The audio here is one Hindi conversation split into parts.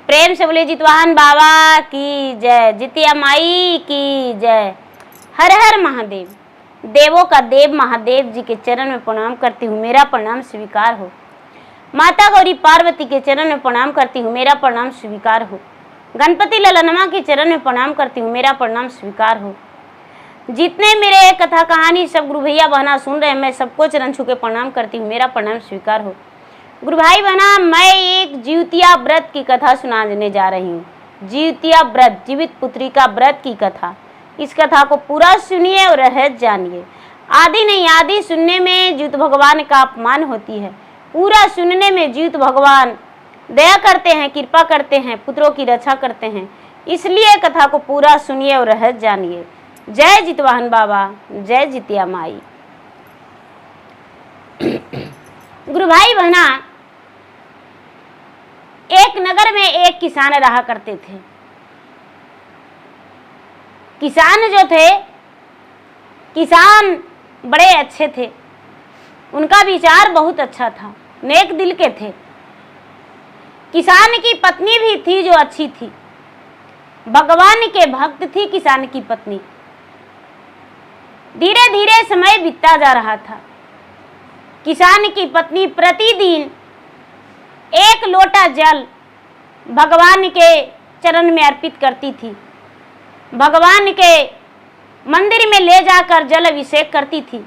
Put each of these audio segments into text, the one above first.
प्रेम से बोले जितवाहन बाबा की जय, जितिया माई की जय। हर हर महादेव। देवों का देव महादेव जी के चरण में प्रणाम करती हूँ, मेरा प्रणाम स्वीकार हो। माता गौरी पार्वती के चरण में प्रणाम करती हूँ, मेरा प्रणाम स्वीकार हो। गणपति ललनमा के चरण में प्रणाम करती हूँ, मेरा प्रणाम स्वीकार हो। जितने मेरे कथा कहानी सब गुरु भैया बहना सुन रहे हैं, मैं सबको चरण छू के प्रणाम करती हूँ, मेरा प्रणाम स्वीकार हो। गुरु भाई बहना, मैं एक जीवतिया व्रत की कथा सुनाने जा रही हूँ। जीवतिया व्रत, जीवित पुत्री का व्रत की कथा। इस कथा को पूरा सुनिए और रहस्य जानिए। आदि नहीं आदि सुनने में जीवित भगवान का अपमान होती है, पूरा सुनने में जीवित भगवान दया करते हैं, कृपा करते हैं, पुत्रों की रक्षा करते हैं। इसलिए कथा को पूरा सुनिए और रहस्य जानिए। जय जितवाहन बाबा, जय जितिया माई। गुरु भाई बहना, एक नगर में एक किसान रहा करते थे। किसान जो थे, किसान बड़े अच्छे थे, उनका विचार बहुत अच्छा था, नेक दिल के थे। किसान की पत्नी भी थी जो अच्छी थी, भगवान के भक्त थी किसान की पत्नी। धीरे धीरे समय बीतता जा रहा था। किसान की पत्नी प्रतिदिन एक लोटा जल भगवान के चरण में अर्पित करती थी, भगवान के मंदिर में ले जाकर जल अभिषेक करती थी।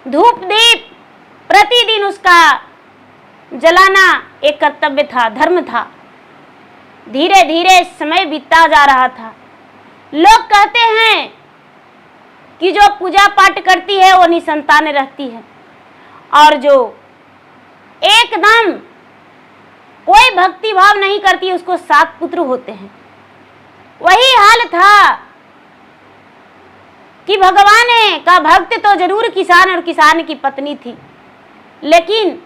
धूप दीप प्रतिदिन उसका जलाना एक कर्तव्य था, धर्म था। धीरे धीरे समय बीतता जा रहा था। लोग कहते हैं कि जो पूजा पाठ करती है वो निसंतान रहती है, और जो एकदम कोई भक्ति भाव नहीं करती उसको 7 पुत्र होते हैं। वही हाल था कि भगवान का भक्त तो जरूर किसान और किसान की पत्नी थी, लेकिन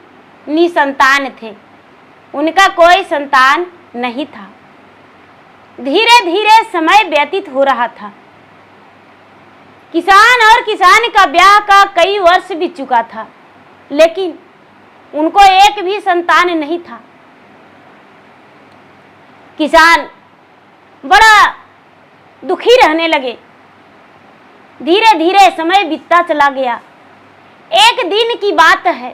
निसंतान थे, उनका कोई संतान नहीं था। धीरे धीरे समय व्यतीत हो रहा था। किसान और किसान का ब्याह का कई वर्ष बीत चुका था, लेकिन उनको एक भी संतान नहीं था। किसान बड़ा दुखी रहने लगे। धीरे धीरे समय बीतता चला गया। एक दिन की बात है,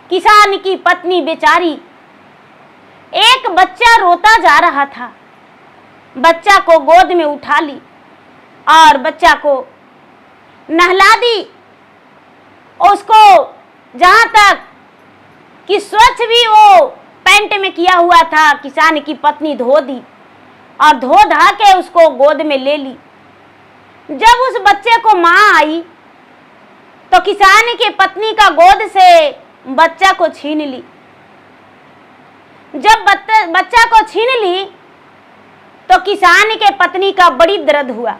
किसान की पत्नी बेचारी एक बच्चा रोता जा रहा था। बच्चा को गोद में उठा ली और बच्चा को नहला दी। उसको जहां तक कि स्वच्छ भी वो पैंट में किया हुआ था, किसान की पत्नी धो दी और धो धा के उसको गोद में ले ली। जब उस बच्चे को मां आई तो किसान की पत्नी का गोद से बच्चा को छीन ली। जब बच्चा को छीन ली तो किसान के पत्नी का बड़ी दर्द हुआ।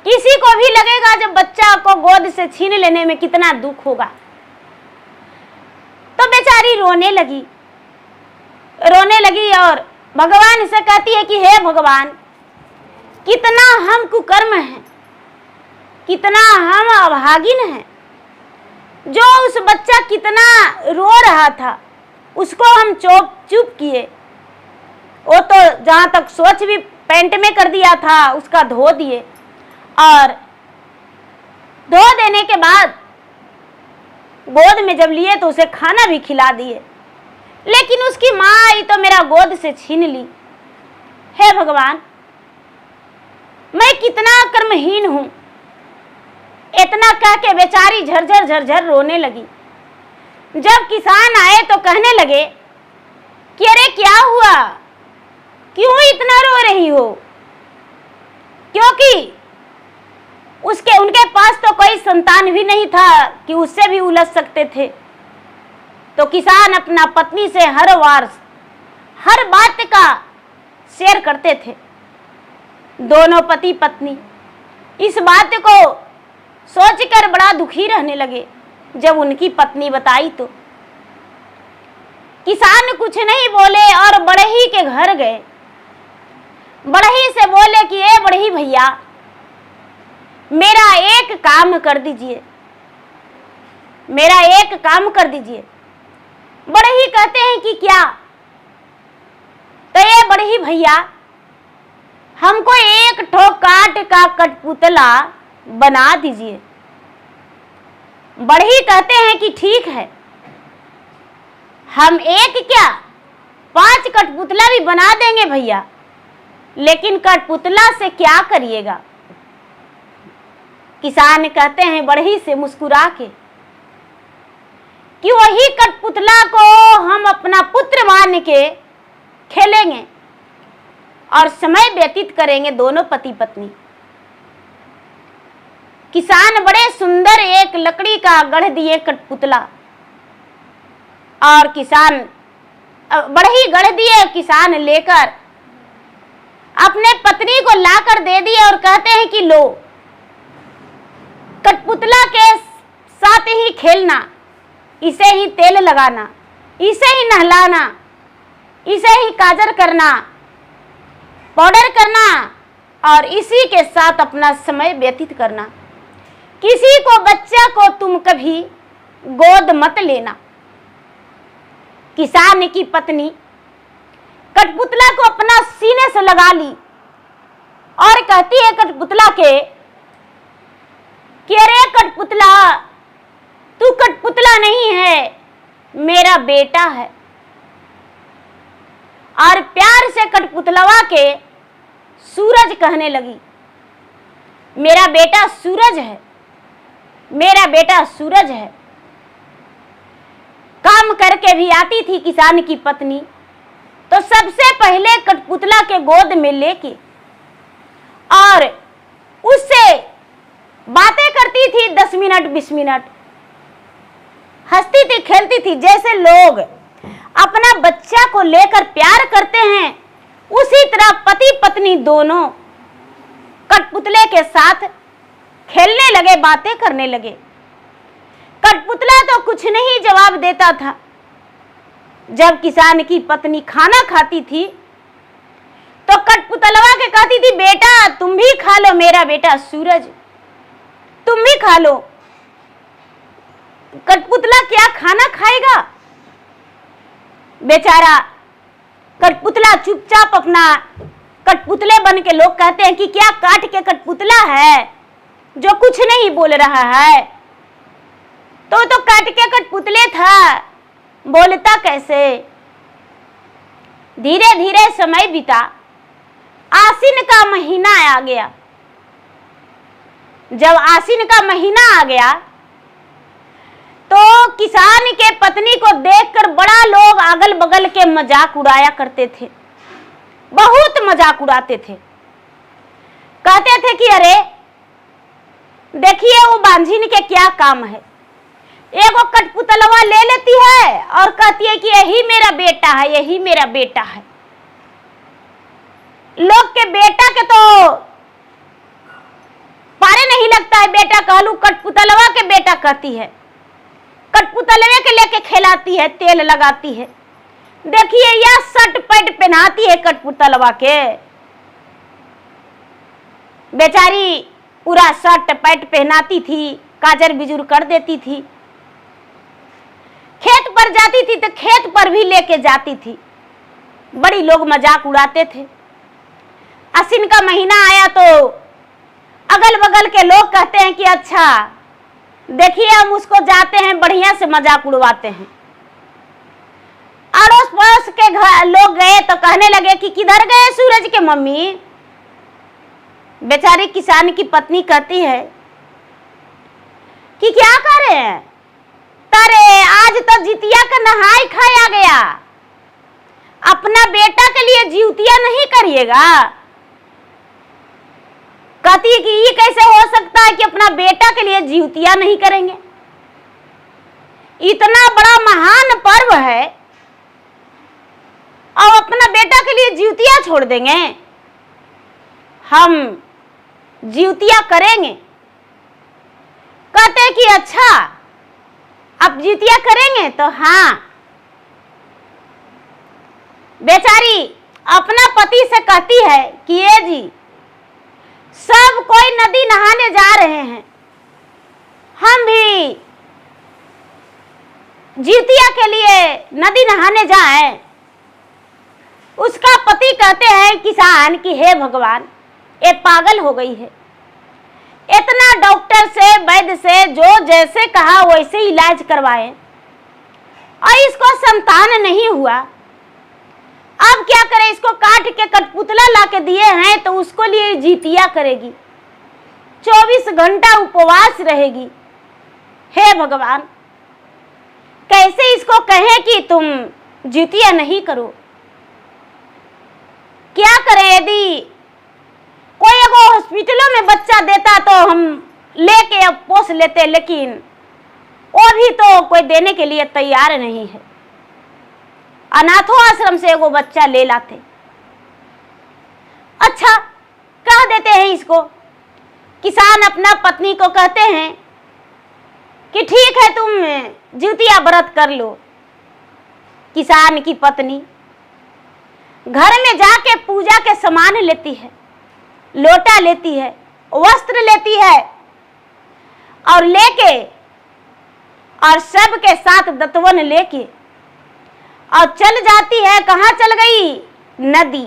किसी को भी लगेगा जब बच्चा को गोद से छीन लेने में कितना दुख होगा। तो बेचारी रोने लगी और भगवान से कहती है कि हे भगवान, कितना हम कुकर्म हैं, कितना हम अभागिन हैं। जो उस बच्चा कितना रो रहा था उसको हम चुप किए। वो तो जहां तक स्वच्छ भी पैंट में कर दिया था उसका धो दिए, और धो देने के बाद गोद में जब लिए तो उसे खाना भी खिला दिए, लेकिन उसकी मां आई तो मेरा गोद से छीन ली। हे भगवान, मैं कितना कर्महीन हूं। इतना कह के बेचारी झरझर रोने लगी। जब किसान आए तो कहने लगे कि अरे क्या हुआ, क्यों इतना रो रही हो? क्योंकि उनके पास तो कोई संतान भी नहीं था कि उससे भी उलझ सकते थे। तो किसान अपना पत्नी से हर बात का शेयर करते थे। दोनों पति पत्नी इस बात को सोचकर बड़ा दुखी रहने लगे। जब उनकी पत्नी बताई तो किसान कुछ नहीं बोले और बढ़ई के घर गए। बढ़ई से बोले कि ए बढ़ई भैया, मेरा एक काम कर दीजिए, मेरा एक काम कर दीजिए। बढ़ई कहते हैं कि क्या? कि भैया हमको एक ठो काठ का कठपुतला बना दीजिए। बढ़ई कहते हैं कि ठीक है, हम एक क्या 5 कठपुतला भी बना देंगे भैया, लेकिन कठपुतला से क्या करिएगा? किसान कहते हैं बढ़ई से मुस्कुरा के कि वही कठपुतला को हम अपना पुत्र मान के खेलेंगे और समय व्यतीत करेंगे दोनों पति पत्नी। किसान बड़े सुंदर एक लकड़ी का गढ़ दिए कठपुतला, और किसान बढ़ई गढ़ दिए, किसान लेकर अपने पत्नी को लाकर दे दिए और कहते हैं कि लो, कठपुतला के साथ ही खेलना, इसे ही तेल लगाना, इसे ही नहलाना, इसे ही काजल करना, पाउडर करना और इसी के साथ अपना समय व्यतीत करना। किसी को बच्चा को तुम कभी गोद मत लेना। किसान की पत्नी कठपुतला को अपना सीने से लगा ली और कहती है कठपुतला के कि अरे कठपुतला, तू कठपुतला नहीं है, मेरा बेटा है। और प्यार से कठपुतलवा के सूरज कहने लगी, मेरा बेटा सूरज है, मेरा बेटा सूरज है। काम करके भी आती थी किसान की पत्नी, तो सबसे पहले कठपुतला के गोद में लेके और उससे बातें करती थी 10 मिनट 20 मिनट, हंसती थी खेलती थी। जैसे लोग अपना बच्चा को लेकर प्यार करते हैं, उसी तरह पति पत्नी दोनों कठपुतले के साथ खेलने लगे, बातें करने लगे। कठपुतला तो कुछ नहीं जवाब देता था। जब किसान की पत्नी खाना खाती थी तो कठपुतलवा के कहती थी, बेटा तुम भी खा लो, मेरा बेटा सूरज, तुम भी खा लो। कठपुतला क्या खाना खाएगा? बेचारा कठपुतला चुपचाप अपना कठपुतले बन के, लोग कहते हैं कि क्या काट के कठपुतला है जो कुछ नहीं बोल रहा है, तो काट के कठपुतले था, बोलता कैसे। धीरे धीरे समय बीता, आसीन का महीना आ गया। जब आसीन का महीना आ गया तो किसान के पत्नी को देखकर बड़ा लोग अगल बगल के मजाक उड़ाया करते थे, बहुत मजाक उड़ाते थे। कहते थे कि अरे देखिए वो बांझिन के क्या काम है, एगो कठपुतलवा ले लेती है और कहती है कि यही मेरा बेटा है, यही मेरा बेटा है। लोग के बेटा के तो पारे नहीं लगता है, बेटा कहलू, कठपुतलवा के बेटा कहती है, कठपुतलवे के लेके खिलाती है, तेल लगाती है। देखिए यह शर्ट पैंट पहनाती है कठपुतलवा के, बेचारी पूरा शर्ट पैंट पहनाती थी, काजर बिजुर कर देती थी। खेत पर जाती थी तो खेत पर भी लेके जाती थी। बड़ी लोग मजाक उड़ाते थे। आसीन का महीना आया तो अगल बगल के लोग कहते हैं कि अच्छा देखिए हम उसको जाते हैं बढ़िया से मजाक उड़वाते हैं। अड़ोस पड़ोस के घर लोग गए तो कहने लगे कि किधर गए सूरज के मम्मी। बेचारी किसान की पत्नी कहती है कि क्या कर रहे हैं, तारे आज तो जितिया का नहाई खाया गया, अपना बेटा के लिए जितिया नहीं करिएगा। कहती है कि ये कैसे हो सकता है कि अपना बेटा के लिए जितिया नहीं करेंगे, इतना बड़ा महान पर्व है और अपना बेटा के लिए जितिया छोड़ देंगे। हम जितिया करेंगे। कहते कि अच्छा अब जितिया करेंगे, तो हाँ। बेचारी अपना पति से कहती है कि ये जी सब कोई नदी नहाने जा रहे हैं, हम भी जितिया के लिए नदी नहाने जाएं। उसका पति कहते हैं किसान कि हे भगवान, ये पागल हो गई है, इतना डॉक्टर से वैद्य से जो जैसे कहा वैसे इलाज करवाए और इसको संतान नहीं हुआ। अब क्या करे, इसको काट के कठपुतला ला के दिए हैं तो उसको लिए जितिया करेगी, 24 घंटा उपवास रहेगी। हे भगवान, कैसे इसको कहें कि तुम जितिया नहीं करो? क्या करें? यदि कोई अगो हॉस्पिटलों में बच्चा देता तो हम लेके अब पोस लेते, लेकिन वो भी तो कोई देने के लिए तैयार नहीं है। अनाथों आश्रम से एगो बच्चा ले लाते। अच्छा, कह देते हैं इसको। किसान अपना पत्नी को कहते हैं कि ठीक है, तुम जितिया व्रत कर लो। किसान की पत्नी घर में जाके पूजा के सामान लेती है, लोटा लेती है, वस्त्र लेती है और लेके और सबके साथ दतवन लेके और चल जाती है। कहाँ चल गई? नदी।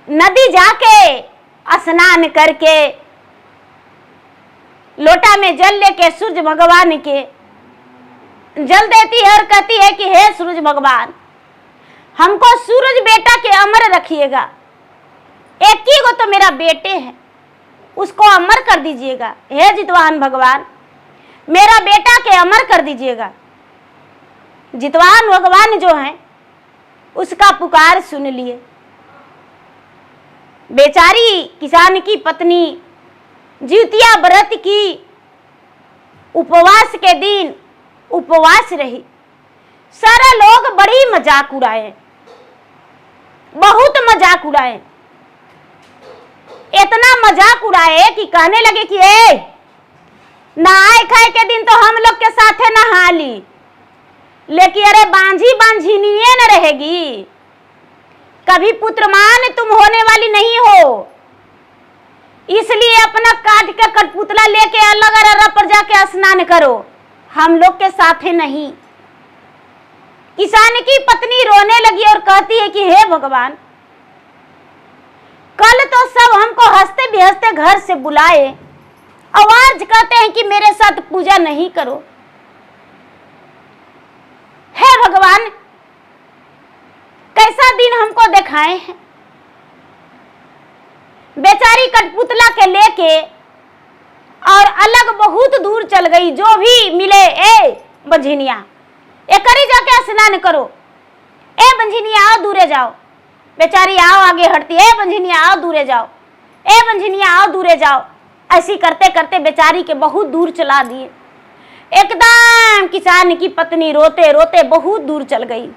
नदी जाके स्नान करके लोटा में जल लेके सूरज भगवान के जल देती है और कहती है कि हे सूरज भगवान, हमको सूरज बेटा के अमर रखिएगा। एक ही को तो मेरा बेटे है, उसको अमर कर दीजिएगा। हे जितवाहन भगवान, मेरा बेटा के अमर कर दीजिएगा। जितवाहन भगवान जो हैं उसका पुकार सुन लिए। बेचारी किसान की पत्नी जितिया व्रत की, उपवास के दिन उपवास रही। सारा लोग बड़ी मजाक उड़ाए, बहुत मजाक उड़ाए, इतना मजाक उड़ाए कि कहने लगे कि नहाए खाए के दिन तो हम लोग के साथे नहा ली, लेकिन अरे बांझी बांझिनिये न रहेगी, कभी पुत्रमान तुम होने वाली नहीं हो, इसलिए अपना काट के कठपुतला लेके अलग अररा पर जाके स्नान करो, हम लोग के साथे नहीं। किसान की पत्नी रोने लगी और कहती है कि हे भगवान, कल तो सब हमको हंसते बिहसते घर से बुलाए, आवाज कहते हैं कि मेरे साथ पूजा नहीं करो। हे भगवान, कैसा दिन हमको दिखाए हैं। बेचारी कठपुतला के लेके और अलग बहुत दूर चल गई। जो भी मिले, बंझिनिया करी जाके स्नान करो, बंझिनिया आओ दूरे जाओ। बेचारी आओ आगे हटती, बंझिनिया आओ दूरे जाओ, बंझिनिया आओ दूरे जाओ। ऐसी करते करते बेचारी के बहुत दूर चला दिए। एकदम किसान की पत्नी रोते रोते बहुत दूर चल गई।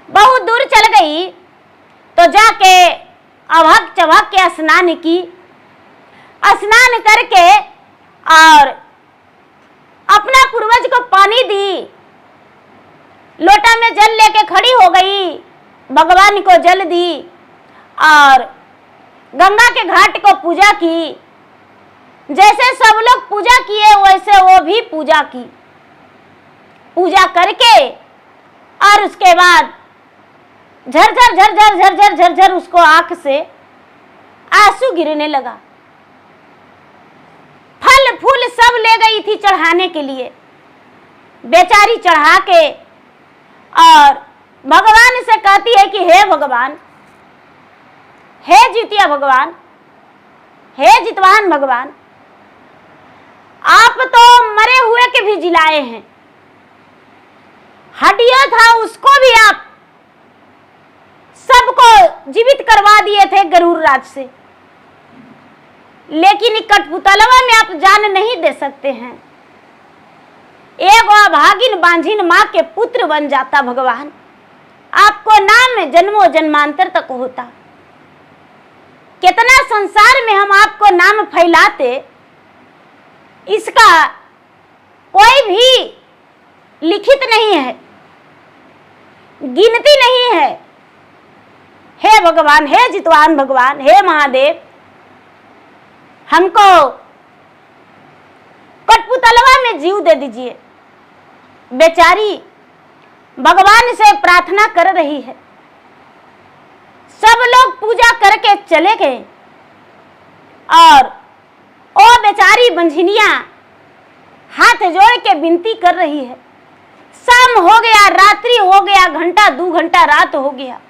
बहुत दूर चल गई तो जाके अभक चभक के स्नान की। स्नान करके और अपना पूर्वज को पानी दी, लोटा में जल लेके खड़ी हो गई, भगवान को जल दी और गंगा के घाट को पूजा की। जैसे सब लोग पूजा किए वैसे वो भी पूजा की। पूजा करके और उसके बाद झरझर झरझर झरझर झरझर उसको आंख से आंसू गिरने लगा। फल फूल सब ले गई थी चढ़ाने के लिए। बेचारी चढ़ा के और भगवान से कहती है कि हे भगवान, हे जितिया भगवान, हे जितवाहन भगवान, आप तो मरे हुए के भी जिलाए हैं, हड्डियां था उसको भी आप सबको जीवित करवा दिए थे गरुड़ राज से, लेकिन कठपुतलवा में आप जान नहीं दे सकते हैं। एक अभागिन बांझिन माँ के पुत्र बन जाता भगवान, आपको नाम जन्मों जन्मांतर तक होता। कितना संसार में हम आपको नाम फैलाते, इसका कोई भी लिखित नहीं है, गिनती नहीं है। हे भगवान, हे जितवाहन भगवान, हे महादेव, हमको कठपुतलवा में जीव दे दीजिए। बेचारी भगवान से प्रार्थना कर रही है सब लोग पूजा करके चले गए और ओ बेचारी बंझनिया हाथ जोड़ के विनती कर रही है। शाम हो गया, रात्रि हो गया, घंटा 2 घंटा रात हो गया।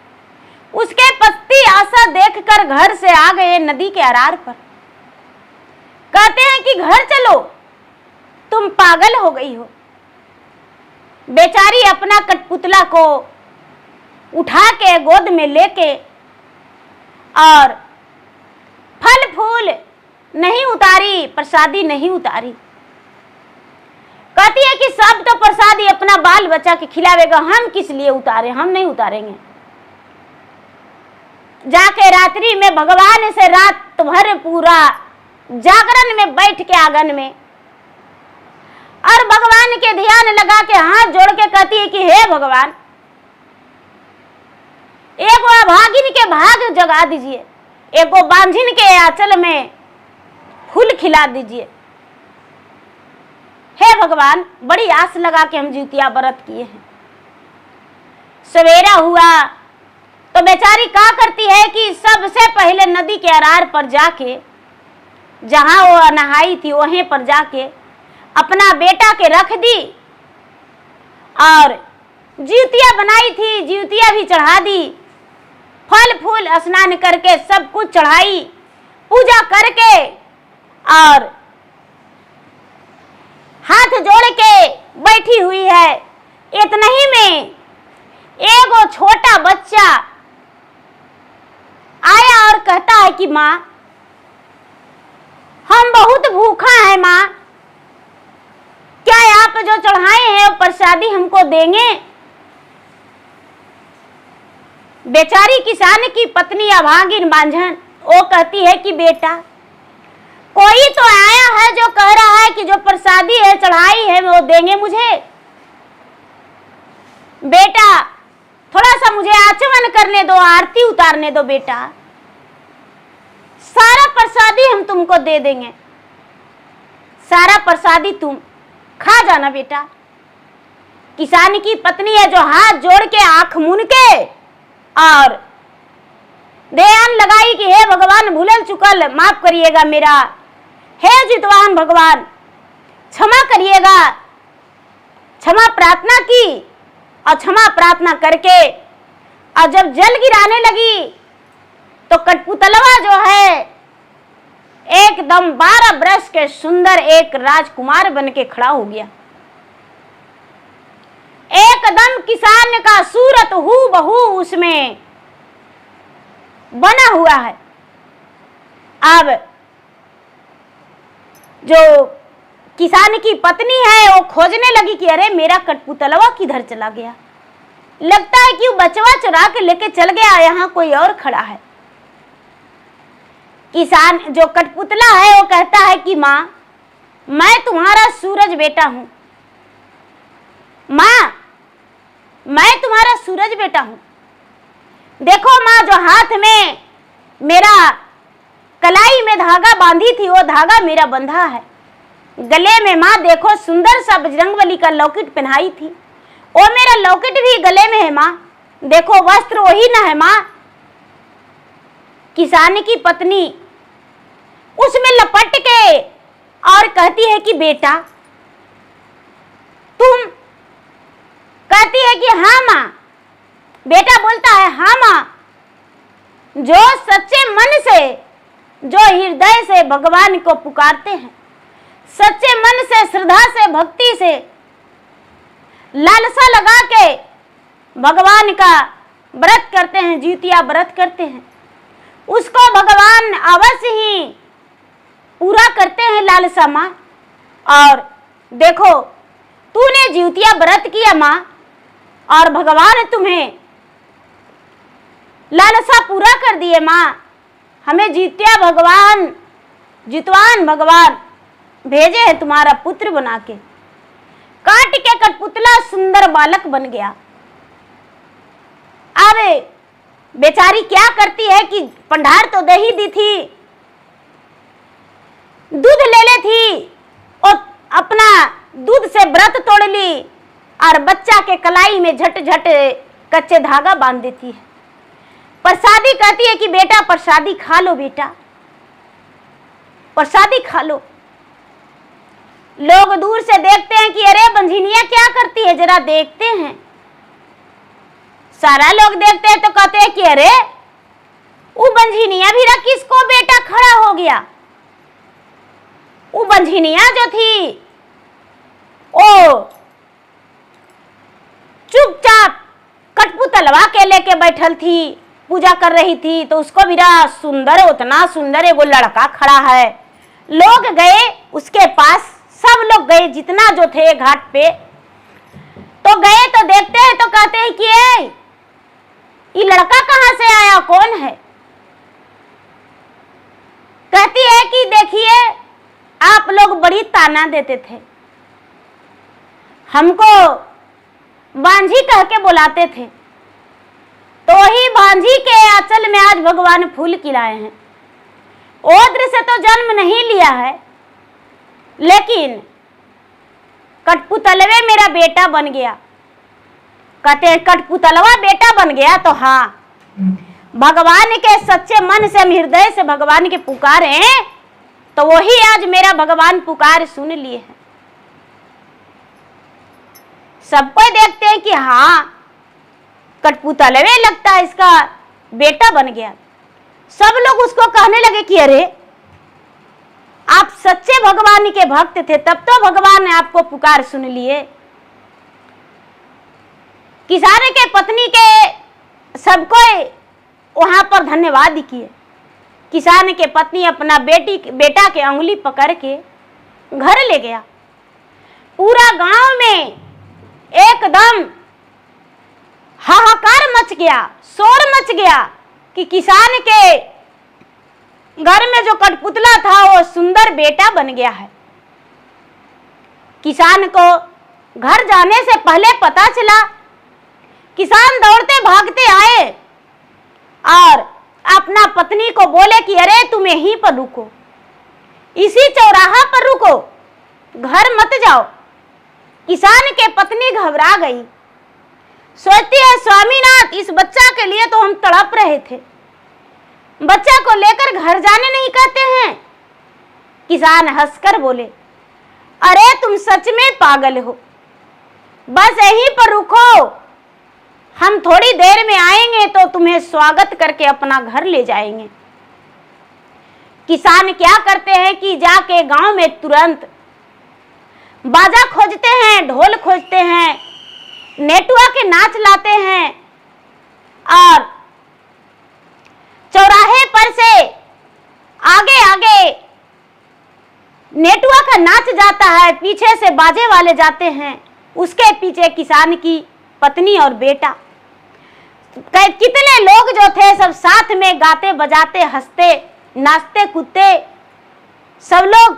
उसके पति आशा देखकर घर से आ गए नदी के अरार पर। कहते हैं कि घर चलो, तुम पागल हो गई हो। बेचारी अपना कठपुतला को उठा के गोद में लेके और फल फूल नहीं उतारी, प्रसादी नहीं उतारी। कहती है कि सब तो प्रसादी अपना बाल बच्चा के खिलावेगा, हम किस लिए उतारे, हम नहीं उतारेंगे। जाके रात्रि में भगवान से रात भर पूरा जागरण में बैठ के आंगन में और भगवान के ध्यान लगा के हाथ जोड़ के कहती है कि हे भगवान, एक अभागिन के भाग जगा दीजिए, एक बांझिन के आंचल में फूल खिला दीजिए। हे भगवान, बड़ी आस लगा के हम जितिया व्रत किए हैं। सवेरा हुआ तो बेचारी क्या करती है कि सबसे पहले नदी के अरार पर जाके, जहां वो नहाई थी वहीं पर जाके अपना बेटा के रख दी और जितिया बनाई थी, जितिया भी चढ़ा दी। फल फूल स्नान करके सब कुछ चढ़ाई, पूजा करके और हाथ जोड़ के बैठी हुई है। इतना ही में एगो छोटा बच्चा आया और कहता है कि माँ, हम बहुत भूखा है माँ, क्या आप जो चढ़ाए हैं वो प्रसादी हमको देंगे? बेचारी किसान की पत्नी अभागिन बांझन वो कहती है कि बेटा, कोई तो आया है जो कह रहा है कि जो प्रसादी है चढ़ाई है वो देंगे मुझे। बेटा थोड़ा सा मुझे आचमन करने दो, आरती उतारने दो बेटा, सारा प्रसादी हम तुमको दे देंगे, सारा प्रसादी तुम खा जाना बेटा। किसान की पत्नी है जो हाथ जोड़ के आंख मूंद के और ध्यान लगाई कि हे भगवान, भूलल चुकल माफ करिएगा मेरा, हे जितवान भगवान क्षमा करिएगा। क्षमा प्रार्थना की और क्षमा प्रार्थना करके और जब जल गिराने लगी तो कठपुतलवा जो है एकदम 12 वर्ष के सुंदर एक राजकुमार बन के खड़ा हो गया। एकदम किसान का सूरत हूबहू उसमें बना हुआ है। अब जो किसान की पत्नी है वो खोजने लगी कि अरे मेरा कठपुतलवा किधर चला गया, लगता है कि वो बचवा चुरा के लेके चल गया, यहाँ कोई और खड़ा है। किसान जो कठपुतला है वो कहता है कि माँ, मैं तुम्हारा सूरज बेटा हूं, माँ मैं तुम्हारा सूरज बेटा हूं। देखो माँ, जो हाथ में मेरा कलाई में धागा बांधी थी वो धागा मेरा बंधा है। गले में माँ देखो सुंदर सा बजरंगबली का लॉकेट पहनाई थी, वो मेरा लॉकेट भी गले में है माँ, देखो वस्त्र वही ना है माँ। किसान की पत्नी उसमें लपट के और कहती है कि बेटा तुम, कहती है कि हाँ माँ। बेटा बोलता है हाँ माँ, जो सच्चे मन से, जो हृदय से भगवान को पुकारते हैं, सच्चे मन से, श्रद्धा से, भक्ति से, लालसा लगा के भगवान का व्रत करते हैं, जितिया व्रत करते हैं, उसको भगवान अवश्य ही पूरा करते हैं लालसा माँ। और देखो तूने जितिया व्रत किया माँ और भगवान तुम्हें लालसा पूरा कर दिए माँ। हमें जितिया भगवान, जितवान भगवान भेजे हैं तुम्हारा पुत्र बना के। काट के कठपुतला सुंदर बालक बन गया। अब बेचारी क्या करती है कि पंडार तो दे ही दी थी, दूध ले ले थी और अपना दूध से व्रत तोड़ ली और बच्चा के कलाई में झट झट कच्चे धागा बांध देती है। प्रसादी कहती है कि बेटा प्रसादी खा लो, बेटा प्रसादी खा लो। लोग दूर से देखते हैं कि अरे बंझिनिया क्या करती है, जरा देखते हैं। सारा लोग देखते हैं तो कहते हैं कि अरे वो बंझिनिया भी रख, किसको बेटा खड़ा हो गया। वो बंझिनिया जो थी ओ चुपचाप कठपुतलवा के लेके बैठल थी, पूजा कर रही थी, तो उसको भी सुंदर, उतना सुंदर एगो लड़का खड़ा है। लोग गए उसके पास, सब लोग गए जितना जो थे घाट पे, तो गए तो देखते हैं तो कहते हैं कि ये लड़का कहां से आया, कौन है। कहती है कि देखिए आप लोग बड़ी ताना देते थे, हमको बांझी कह के बुलाते थे, तो वही बांझी के आंचल में आज भगवान फूल खिलाए हैं। ओद्र से तो जन्म नहीं लिया है, लेकिन कठपुतलवे मेरा बेटा बन गया। कहते हैं कठपुतलवा बेटा बन गया, तो हाँ, भगवान के सच्चे मन से, हम हृदय से भगवान के पुकारे, तो वही आज मेरा भगवान पुकार सुन लिए हैं। सबको देखते हैं कि हाँ कठपुतलवे लगता है, इसका बेटा बन गया। सब लोग उसको कहने लगे कि अरे आप सच्चे भगवान के भक्त थे, तब तो भगवान ने आपको पुकार सुन लिए। किसान के पत्नी के सबको वहां पर धन्यवाद किए। किसान के पत्नी अपना बेटा के अंगुली पकड़ के घर ले गया। पूरा गांव में एकदम हाहाकार मच गया, शोर मच गया कि किसान के घर में जो कठपुतला था वो सुंदर बेटा बन गया है। किसान को घर जाने से पहले पता चला। किसान दौड़ते भागते आए और अपना पत्नी को बोले कि अरे तुम यहीं पर रुको, इसी चौराहा पर रुको, घर मत जाओ। किसान के पत्नी घबरा गई, सोचती है स्वामीनाथ, इस बच्चा के लिए तो हम तड़प रहे थे, बच्चा को लेकर घर जाने नहीं कहते हैं। किसान हंसकर बोले, अरे तुम सच में पागल हो, बस यहीं पर रुको, हम थोड़ी देर में आएंगे तो तुम्हें स्वागत करके अपना घर ले जाएंगे। किसान क्या करते हैं कि जाके गांव में तुरंत बाजा खोजते हैं, ढोल खोजते हैं, नेटुआ के नाच लाते हैं और चौराहे पर से आगे आगे नेटुआ का नाच जाता है, पीछे से बाजे वाले जाते हैं, उसके पीछे किसान की पत्नी और बेटा। कितने लोग जो थे सब साथ में गाते बजाते हंसते नाचते कूदते, सब लोग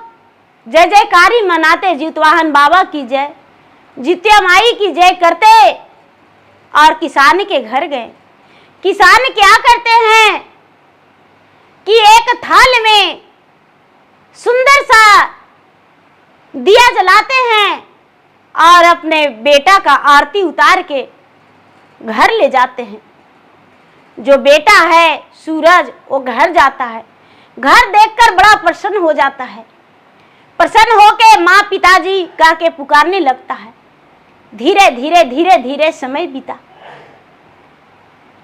जय जयकारी मनाते, जीतवाहन बाबा की जय, जितिया माई की जय करते और किसान के घर गए। किसान क्या करते हैं कि एक थाल में सुंदर सा दिया जलाते हैं और अपने बेटा का आरती उतार के घर ले जाते हैं। जो बेटा है सूरज, वो घर जाता है, घर देखकर बड़ा प्रसन्न हो जाता है, प्रसन्न होके माँ पिताजी कह के पुकारने लगता है। धीरे धीरे धीरे धीरे समय बीता।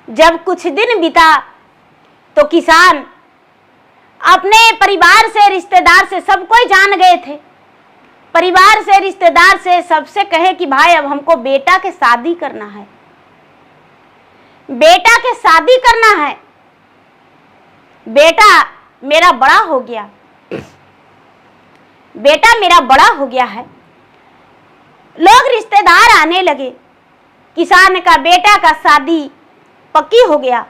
जब कुछ दिन बीता तो किसान अपने परिवार से, रिश्तेदार से, सब कोई जान गए थे। परिवार से, रिश्तेदार से सबसे कहे कि भाई अब हमको बेटा के शादी करना है, बेटा के शादी करना है, बेटा मेरा बड़ा हो गया, बेटा मेरा बड़ा हो गया है। लोग रिश्तेदार आने लगे। किसान का बेटा का शादी पक्की हो गया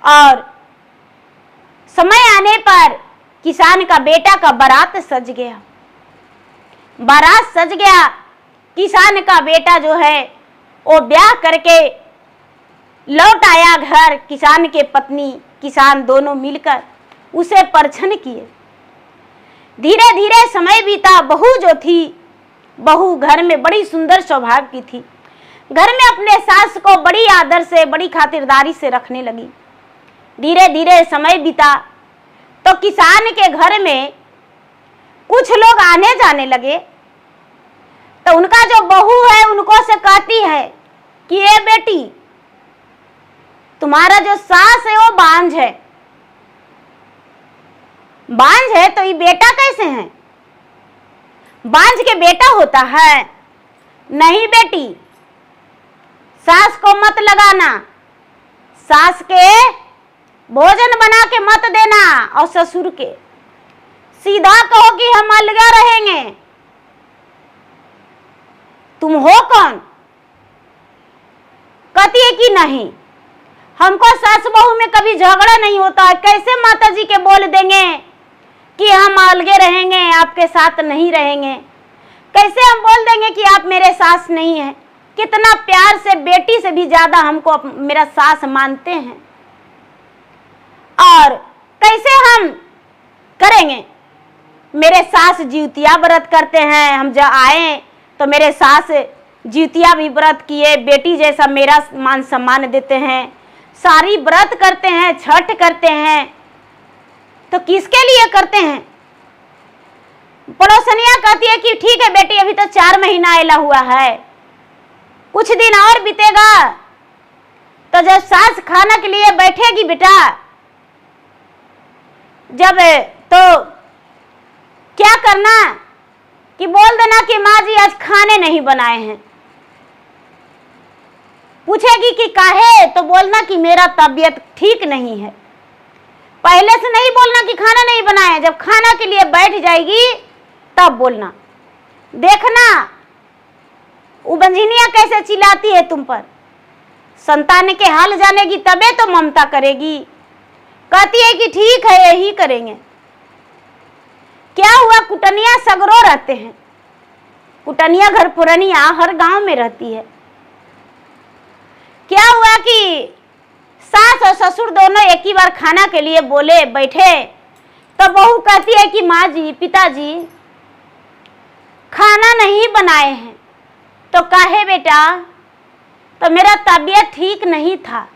और समय आने पर किसान का बेटा का बारात सज गया। बारात सज गया, किसान का बेटा जो है वो ब्याह करके लौट आया घर। किसान के पत्नी किसान दोनों मिलकर उसे परछन किए। धीरे धीरे समय बीता। बहू जो थी, बहू घर में बड़ी सुंदर स्वभाव की थी, घर में अपने सास को बड़ी आदर से, बड़ी खातिरदारी से रखने लगी। धीरे धीरे समय बीता तो किसान के घर में कुछ लोग आने जाने लगे। तो उनका जो बहू है उनको से कहती है कि ये बेटी, तुम्हारा जो सास है वो बांझ है, बांझ है तो ये बेटा कैसे है? बांझ के बेटा होता है? नहीं बेटी, सास को मत लगाना, सास के भोजन बना के मत देना, और ससुर के सीधा कहो कि हम अलगा रहेंगे। तुम हो कौन? कहती है कि नहीं, हमको सास बहू में कभी झगड़ा नहीं होता है, कैसे माता जी के बोल देंगे कि हम अलगे रहेंगे, आपके साथ नहीं रहेंगे? कैसे हम बोल देंगे कि आप मेरे सास नहीं हैं? कितना प्यार से, बेटी से भी ज्यादा हमको मेरा सास मानते हैं, और कैसे हम करेंगे? मेरे सास जिउतिया व्रत करते हैं, हम जब आए तो मेरे सास जिउतिया भी व्रत किए, बेटी जैसा मेरा मान सम्मान देते हैं, सारी व्रत करते हैं, छठ करते हैं, तो किसके लिए करते हैं? पड़ोसनिया कहती है कि ठीक है बेटी, अभी तो 4 महीना आयला हुआ है, कुछ दिन और बीतेगा तो जब सास खाना के लिए बैठेगी बेटा, जब तो क्या करना कि बोल देना कि माँ जी आज खाने नहीं बनाए हैं। पूछेगी कि काहे, तो बोलना कि मेरा तबीयत ठीक नहीं है। पहले से नहीं बोलना कि खाना नहीं बनाए, जब खाना के लिए बैठ जाएगी तब बोलना। देखना वो बंझिनिया कैसे चिल्लाती है तुम पर, संतान के हाल जानेगी तबे तो ममता करेगी। कहती है कि ठीक है यही करेंगे। क्या हुआ, कुटनिया सगरो रहते हैं, कुटनिया घर पुरनिया हर गांव में रहती है। क्या हुआ कि सास और ससुर दोनों एक ही बार खाना के लिए बोले बैठे, तो बहू कहती है कि माँ जी, पिताजी खाना नहीं बनाए हैं। तो काहे बेटा? तो मेरा तबीयत ठीक नहीं था।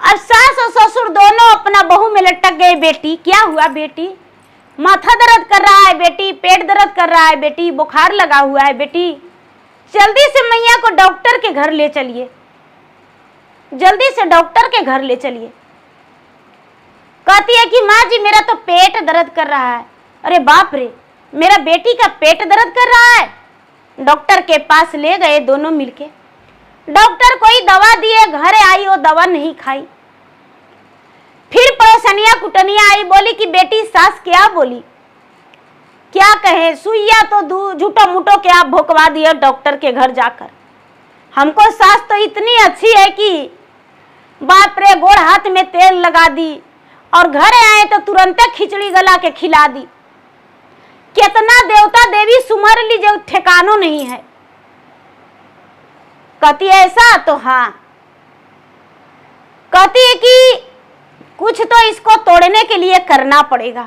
अब सास और ससुर दोनों अपना बहू में लटक गए। बेटी क्या हुआ? बेटी माथा दर्द कर रहा है, बेटी पेट दर्द कर रहा है, बेटी बुखार लगा हुआ है, बेटी जल्दी से मैया को डॉक्टर के घर ले चलिए, जल्दी से डॉक्टर के घर ले चलिए। कहती है कि माँ जी मेरा तो पेट दर्द कर रहा है। अरे बाप रे, मेरा बेटी का पेट दर्द कर रहा है। डॉक्टर के पास ले गए दोनों मिलके। डॉक्टर कोई दवा दिए, घर आई वो दवा नहीं खाई। फिर पड़ोसनिया कुटनिया आई, बोली कि बेटी सास क्या बोली, क्या कहे? सुइया तो झूठो मूठो क्या भोंकवा दिया डॉक्टर के घर जाकर। हमको सास तो इतनी अच्छी है कि बाप रे, गोड़ हाथ में तेल लगा दी, और घर आए तो तुरंत खिचड़ी गला के खिला दी। कितना देवता देवी सुमर लीजिए, ठिकानो नहीं है। कहती है ऐसा? तो हाँ। कहती है कि कुछ तो इसको तोड़ने के लिए करना पड़ेगा।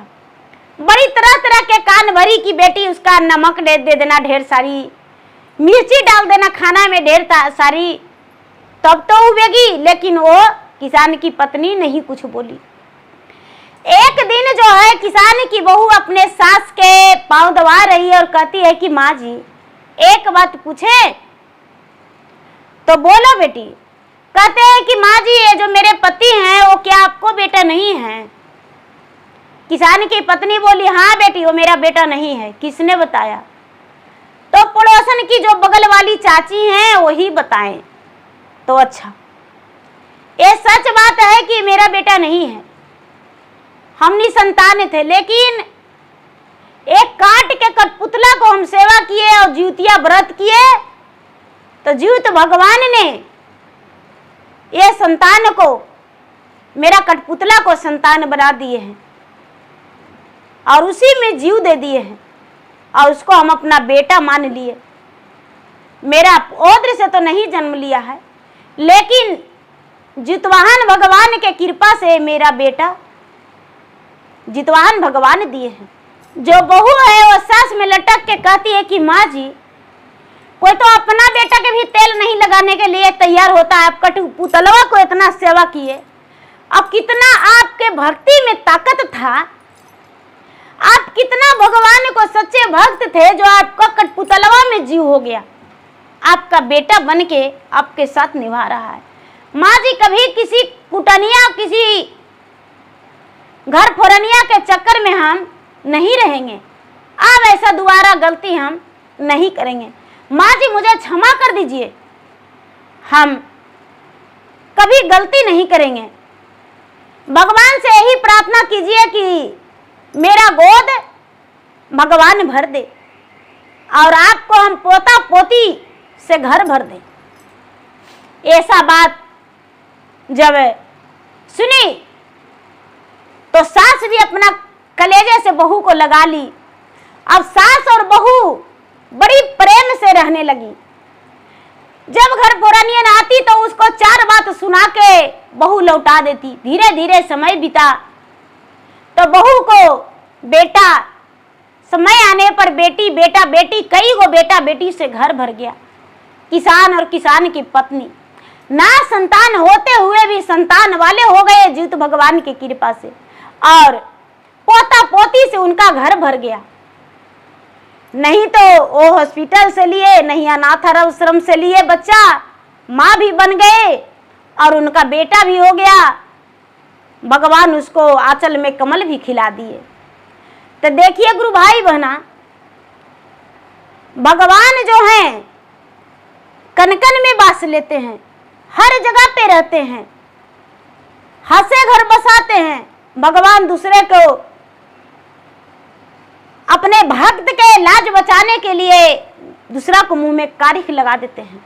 बड़ी तरह तरह के कान भरी की बेटी, उसका नमक दे देना ढेर सारी, मिर्ची डाल देना खाना में ढेर सारी, तब तो उबेगी। लेकिन वो किसान की पत्नी नहीं कुछ बोली। एक दिन जो है किसान की बहू अपने सास के पांव दबा रही है और कहती है कि माँ जी एक बात पूछे? तो बोलो बेटी। कहते हैं कि माँ जी ये जो मेरे पति हैं वो क्या आपको बेटा नहीं है? किसान की पत्नी बोली हाँ बेटी, वो मेरा बेटा नहीं है। किसने बताया? तो पड़ोसन की जो बगल वाली चाची हैं वही बताएं। तो अच्छा, ये सच बात है कि मेरा बेटा नहीं है, हम निसंतान थे, लेकिन एक काट के कठपुतला को हम सेवा किए और जिउतिया व्रत किए, तो जिउत भगवान ने ये संतान को, मेरा कठपुतला को संतान बना दिए हैं और उसी में जीव दे दिए हैं, और उसको हम अपना बेटा मान लिए। मेरा औद्र से तो नहीं जन्म लिया है, लेकिन जितवाहन भगवान के कृपा से मेरा बेटा जितवाहन भगवान दिए हैं। जो बहू है वो सास में लटक के कहती है कि माँ जी कोई तो अपना बेटा के भी तेल नहीं लगाने के लिए तैयार होता है। आप कठपुतलवा को इतना सेवा किए, अब कितना आपके भक्ति में ताकत था, आप कितना भगवान को सच्चे भक्त थे जो आपका कठपुतलवा में जीव हो गया, आपका बेटा बन के आपके साथ निभा रहा है। माँ जी कभी किसी कुटनिया, किसी घर फोरनिया के चक्कर में हम नहीं रहेंगे। अब ऐसा दोबारा गलती हम नहीं करेंगे। माँ जी मुझे क्षमा कर दीजिए, हम कभी गलती नहीं करेंगे। भगवान से यही प्रार्थना कीजिए कि मेरा गोद भगवान भर दे और आपको हम पोता पोती से घर भर दे। ऐसा बात जब सुनी तो सास भी अपना कलेजे से बहू को लगा ली। अब सास और बहू बड़ी प्रेम से रहने लगी। जब घर पुरानियन आती तो उसको 4 बात सुना के बहू लौटा देती। धीरे धीरे समय बीता तो बहू को बेटा, समय आने पर बेटी, बेटा बेटी, कई गो बेटा बेटी से घर भर गया। किसान और किसान की पत्नी ना संतान होते हुए भी संतान वाले हो गए जीत भगवान की कृपा से, और पोता पोती से उनका घर भर गया। नहीं तो वो हॉस्पिटल से लिए, नहीं अनाथ आश्रम से लिए बच्चा, माँ भी बन गए और उनका बेटा भी हो गया। भगवान उसको आंचल में कमल भी खिला दिए। तो देखिए गुरु भाई बहना, भगवान जो हैं कन कन में बास लेते हैं, हर जगह पे रहते हैं, हंसे घर बसाते हैं। भगवान दूसरे को अपने भक्त के लाज बचाने के लिए दूसरा को मुंह में कारिख लगा देते हैं।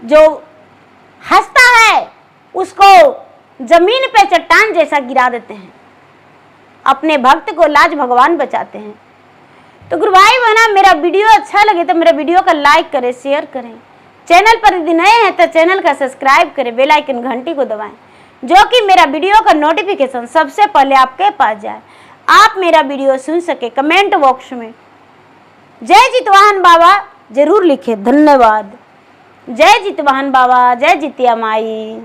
जो हंसता है उसको जमीन पे चट्टान जैसा गिरा देते हैं। अपने भक्त को लाज भगवान बचाते हैं। तो गुरु भाई बहना, मेरा वीडियो अच्छा लगे तो मेरा वीडियो का लाइक करें, शेयर करें। चैनल पर यदि नए हैं तो चैनल का सब्सक्राइब करें, बेल आइकन घंटी को दबाएं, जो कि मेरा वीडियो का नोटिफिकेशन सबसे पहले आपके पास जाए, आप मेरा वीडियो सुन सके। कमेंट बॉक्स में जय जितवाहन बाबा जरूर लिखे। धन्यवाद। जय जितवाहन बाबा, जय जितिया माई।